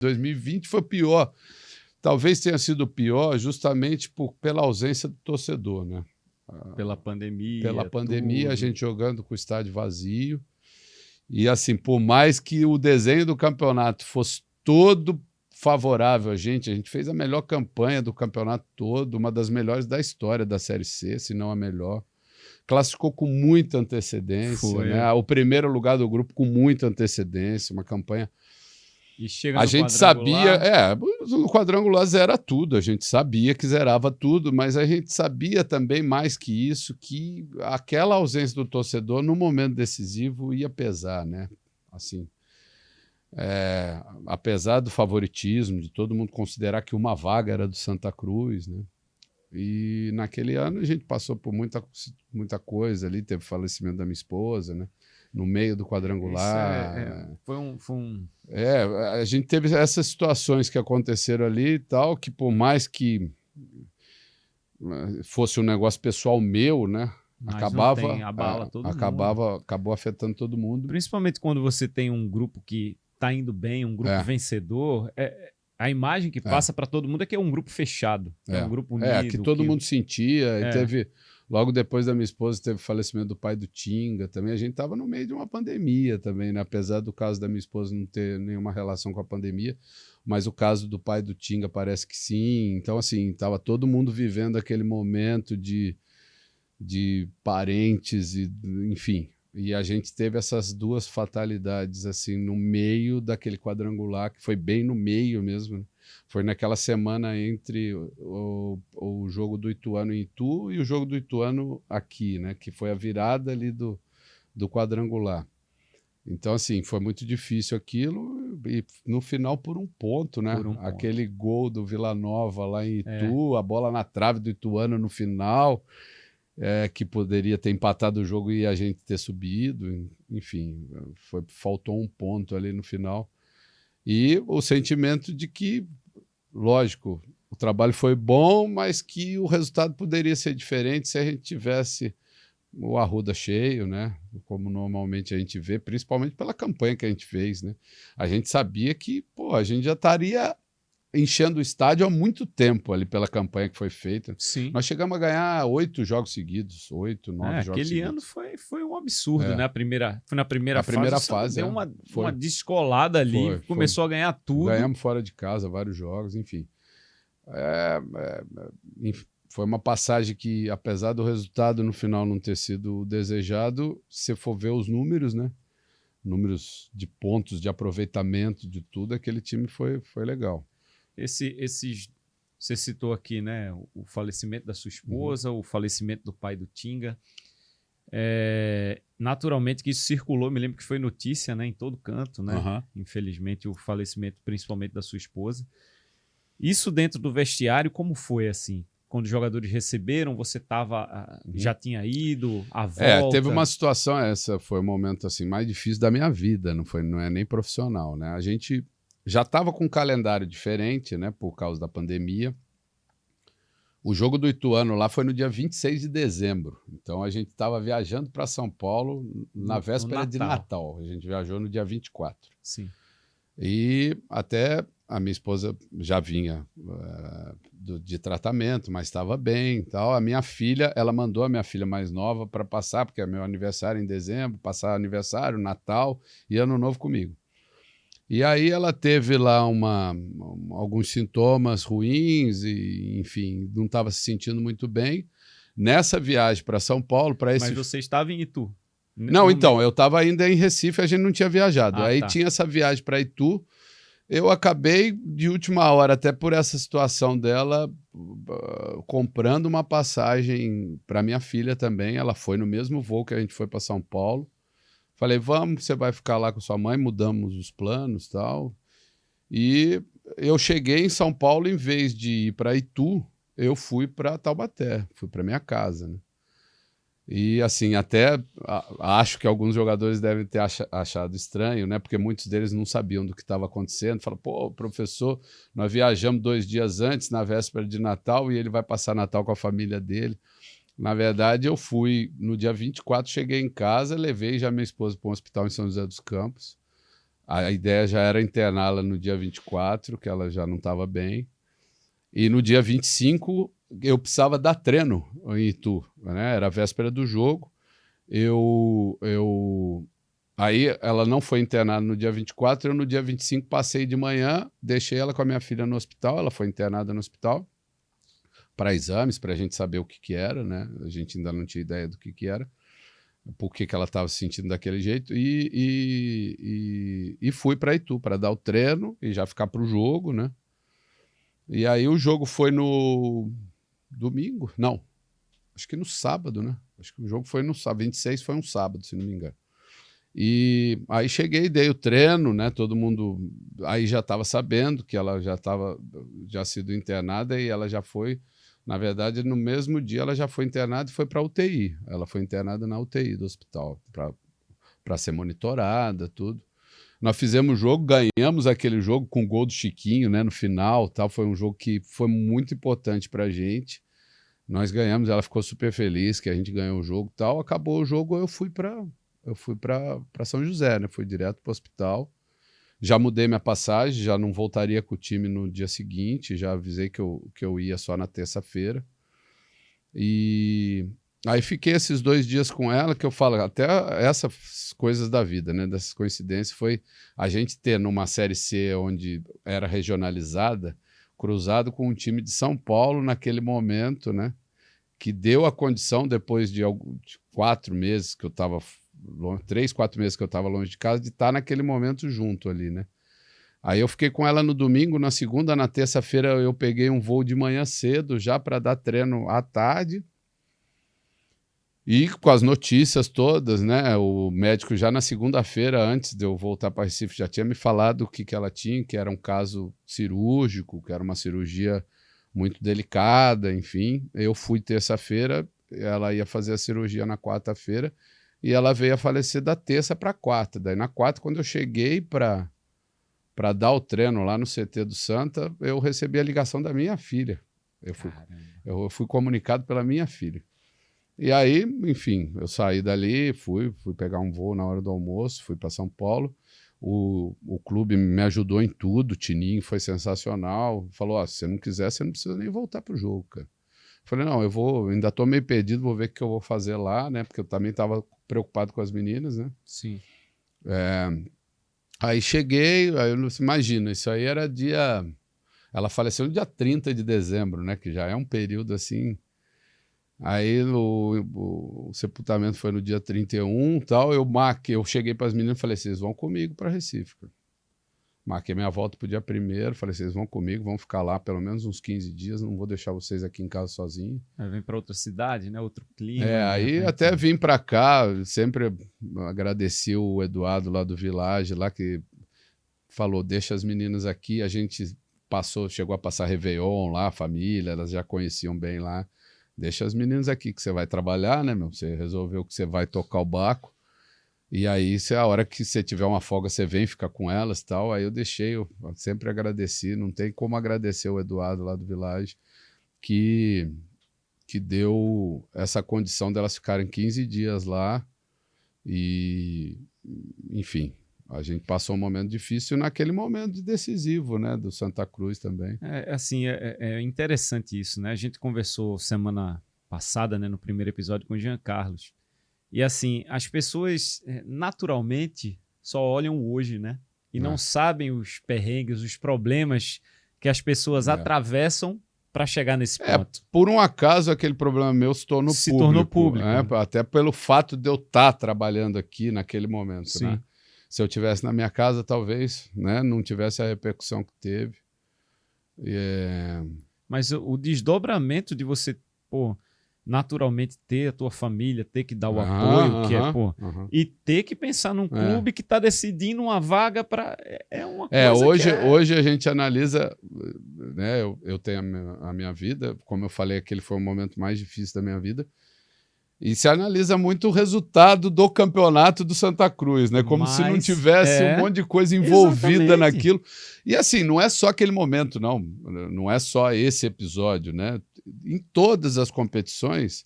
2020 foi pior. Talvez tenha sido pior justamente pela ausência do torcedor, né? Pela pandemia. Pela pandemia, a gente jogando com o estádio vazio. E assim, por mais que o desenho do campeonato fosse todo favorável a gente fez a melhor campanha do campeonato todo, uma das melhores da história da Série C, se não a melhor. Classificou com muita antecedência, né? O primeiro lugar do grupo com muita antecedência, uma campanha... E chega a gente sabia, no quadrangular zera tudo, a gente sabia que zerava tudo, mas a gente sabia também mais que isso, que aquela ausência do torcedor no momento decisivo ia pesar, né? Assim, apesar do favoritismo, de todo mundo considerar que uma vaga era do Santa Cruz, né? E naquele ano a gente passou por muita coisa ali, teve o falecimento da minha esposa, né? No meio do quadrangular. A gente teve essas situações que aconteceram ali e tal, que por mais que fosse um negócio pessoal meu, né? Acabou afetando todo mundo. Principalmente quando você tem um grupo que está indo bem, um grupo vencedor, a imagem que passa para todo mundo é que é um grupo fechado, é um grupo unido. Que todo mundo sentia. E teve, logo depois da minha esposa, teve o falecimento do pai do Tinga também. A gente estava no meio de uma pandemia também, né? Apesar do caso da minha esposa não ter nenhuma relação com a pandemia, mas o caso do pai do Tinga parece que sim. Então, assim, estava todo mundo vivendo aquele momento de parentes, enfim. E a gente teve essas duas fatalidades assim no meio daquele quadrangular, que foi bem no meio mesmo, né? Foi naquela semana entre o jogo do Ituano em Itu e o jogo do Ituano aqui, né? Que foi a virada ali do quadrangular. Então, assim, foi muito difícil aquilo e no final por um ponto, né? Aquele gol do Vila Nova lá em Itu, a bola na trave do Ituano no final... que poderia ter empatado o jogo e a gente ter subido, enfim, faltou um ponto ali no final. E o sentimento de que, lógico, o trabalho foi bom, mas que o resultado poderia ser diferente se a gente tivesse o Arruda cheio, né? Como normalmente a gente vê, principalmente pela campanha que a gente fez, né? A gente sabia que, a gente já estaria enchendo o estádio há muito tempo ali pela campanha que foi feita. Sim. Nós chegamos a ganhar 8 jogos seguidos, 8, 9 jogos seguidos. Aquele ano foi um absurdo, né? Foi na primeira fase. Deu uma descolada ali, começou a ganhar tudo. Ganhamos fora de casa vários jogos, enfim. Foi uma passagem que, apesar do resultado no final não ter sido desejado, se for ver os números, né? Números de pontos, de aproveitamento, de tudo, aquele time foi legal. Você citou aqui, né, o falecimento da sua esposa, o falecimento do pai do Tinga. Naturalmente que isso circulou, me lembro que foi notícia, né, em todo canto, né? Infelizmente, o falecimento principalmente da sua esposa. Isso dentro do vestiário, como foi assim? Quando os jogadores receberam, você já tinha ido, a volta? Teve uma situação, essa foi o momento assim, mais difícil da minha vida, não é nem profissional, né? A gente já estava com um calendário diferente, né, por causa da pandemia. O jogo do Ituano lá foi no dia 26 de dezembro. Então, a gente estava viajando para São Paulo na véspera de Natal. A gente viajou no dia 24. Sim. E até a minha esposa já vinha de tratamento, mas estava bem e tal. A minha filha, ela mandou a minha filha mais nova para passar, porque é meu aniversário em dezembro, passar aniversário, Natal e Ano Novo comigo. E aí ela teve lá alguns sintomas ruins e, enfim, não estava se sentindo muito bem. Nessa viagem para São Paulo... Mas você estava em Itu? Não, então, eu estava ainda em Recife, a gente não tinha viajado. Aí tinha essa viagem para Itu. Eu acabei, de última hora, até por essa situação dela, comprando uma passagem para minha filha também. Ela foi no mesmo voo que a gente foi para São Paulo. Falei, vamos, você vai ficar lá com sua mãe, mudamos os planos e tal. E eu cheguei em São Paulo, em vez de ir para Itu, eu fui para Taubaté, fui para minha casa, né? E assim, até acho que alguns jogadores devem ter achado estranho, né? Porque muitos deles não sabiam do que estava acontecendo. Falaram, professor, nós viajamos 2 dias antes, na véspera de Natal, e ele vai passar Natal com a família dele. Na verdade, eu fui no dia 24, cheguei em casa, levei já minha esposa para um hospital em São José dos Campos. A ideia já era interná-la no dia 24, que ela já não estava bem. E no dia 25, eu precisava dar treino em Itu, né? Era a véspera do jogo. Aí ela não foi internada no dia 24, eu no dia 25 passei de manhã, deixei ela com a minha filha no hospital, ela foi internada no hospital para exames, para a gente saber o que era, né? A gente ainda não tinha ideia do que era, por que ela estava se sentindo daquele jeito, e fui para Itu para dar o treino e já ficar para o jogo, né? E aí o jogo foi no domingo? Não, acho que no sábado, né? Acho que o jogo foi no sábado, 26 foi um sábado, se não me engano. E aí cheguei, dei o treino, né? Todo mundo aí já estava sabendo que ela já sido internada, e ela já foi, na verdade, no mesmo dia ela já foi internada e foi para a UTI. Ela foi internada na UTI do hospital para ser monitorada, tudo. Nós fizemos o jogo, ganhamos aquele jogo com o gol do Chiquinho, né? No final, tal. Foi um jogo que foi muito importante para a gente. Nós ganhamos, ela ficou super feliz que a gente ganhou o jogo, tal. Acabou o jogo, eu fui para São José, né? Fui direto para o hospital. Já mudei minha passagem, já não voltaria com o time no dia seguinte, já avisei que eu ia só na terça-feira. E aí fiquei esses 2 dias com ela, que eu falo, até essas coisas da vida, né? Dessas coincidências, foi a gente ter numa Série C onde era regionalizada, cruzado com um time de São Paulo naquele momento, né? Que deu a condição, depois de 4 meses que eu estava 3, 4 meses que eu estava longe de casa, de estar naquele momento junto ali, né? Aí eu fiquei com ela no domingo, na segunda, na terça-feira eu peguei um voo de manhã cedo já para dar treino à tarde. E com as notícias todas, né? O médico já na segunda-feira, antes de eu voltar para Recife, já tinha me falado o que ela tinha, que era um caso cirúrgico, que era uma cirurgia muito delicada, enfim. Eu fui terça-feira, ela ia fazer a cirurgia na quarta-feira, e ela veio a falecer da terça para a quarta. Daí na quarta, quando eu cheguei para dar o treino lá no CT do Santa, eu recebi a ligação da minha filha. Eu fui comunicado pela minha filha. E aí, enfim, eu saí dali, fui pegar um voo na hora do almoço, fui para São Paulo. O clube me ajudou em tudo, o Tininho foi sensacional. Falou, se você não quiser, você não precisa nem voltar para o jogo, cara. Falei, não, ainda estou meio perdido, vou ver o que eu vou fazer lá, né? Porque eu também estava preocupado com as meninas, né? Sim. Aí cheguei, aí imagina, isso aí era ela faleceu no dia 30 de dezembro, né? Que já é um período assim. Aí o sepultamento foi no dia 31 e tal. Eu cheguei para as meninas e falei, vocês vão comigo para Recife, cara. Marquei minha volta para o dia 1º, falei, vocês vão comigo, vão ficar lá pelo menos uns 15 dias, não vou deixar vocês aqui em casa sozinhos. Aí vem para outra cidade, né? Outro clima. Aí até vim para cá, sempre agradeci o Eduardo lá do Village, lá que falou, deixa as meninas aqui. A gente chegou a passar Réveillon lá, a família, elas já conheciam bem lá. Deixa as meninas aqui que você vai trabalhar, né, meu? Você resolveu que você vai tocar o barco. E aí, a hora que você tiver uma folga, você vem ficar com elas e tal. Aí eu sempre agradeci. Não tem como agradecer o Eduardo lá do Village, que deu essa condição delas ficarem 15 dias lá. E, enfim, a gente passou um momento difícil naquele momento decisivo, né, do Santa Cruz também. É interessante isso, né? A gente conversou semana passada, né, no primeiro episódio com o Jean Carlos. E assim, as pessoas naturalmente só olham o hoje, né? E não sabem os perrengues, os problemas que as pessoas atravessam para chegar nesse ponto. Por um acaso, aquele problema meu se tornou público. Né? Até pelo fato de eu estar trabalhando aqui naquele momento. Sim. Né? Se eu estivesse na minha casa, talvez, né, não tivesse a repercussão que teve. Mas o desdobramento de você, naturalmente ter a tua família, ter que dar o apoio, e ter que pensar num clube que está decidindo uma vaga para... É uma coisa hoje a gente analisa, né, eu tenho a minha vida, como eu falei, aquele foi o momento mais difícil da minha vida, e se analisa muito o resultado do campeonato do Santa Cruz, né? Como se não tivesse um monte de coisa envolvida naquilo. E assim, não é só aquele momento, não é só esse episódio, né? Em todas as competições,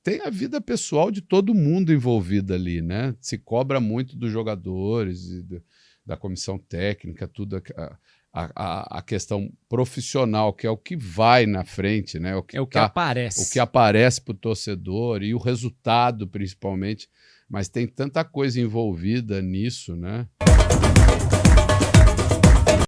tem a vida pessoal de todo mundo envolvida ali, né? Se cobra muito dos jogadores, da comissão técnica, tudo a questão profissional, que é o que vai na frente, né? O que aparece. O que aparece para o torcedor e o resultado, principalmente. Mas tem tanta coisa envolvida nisso, né?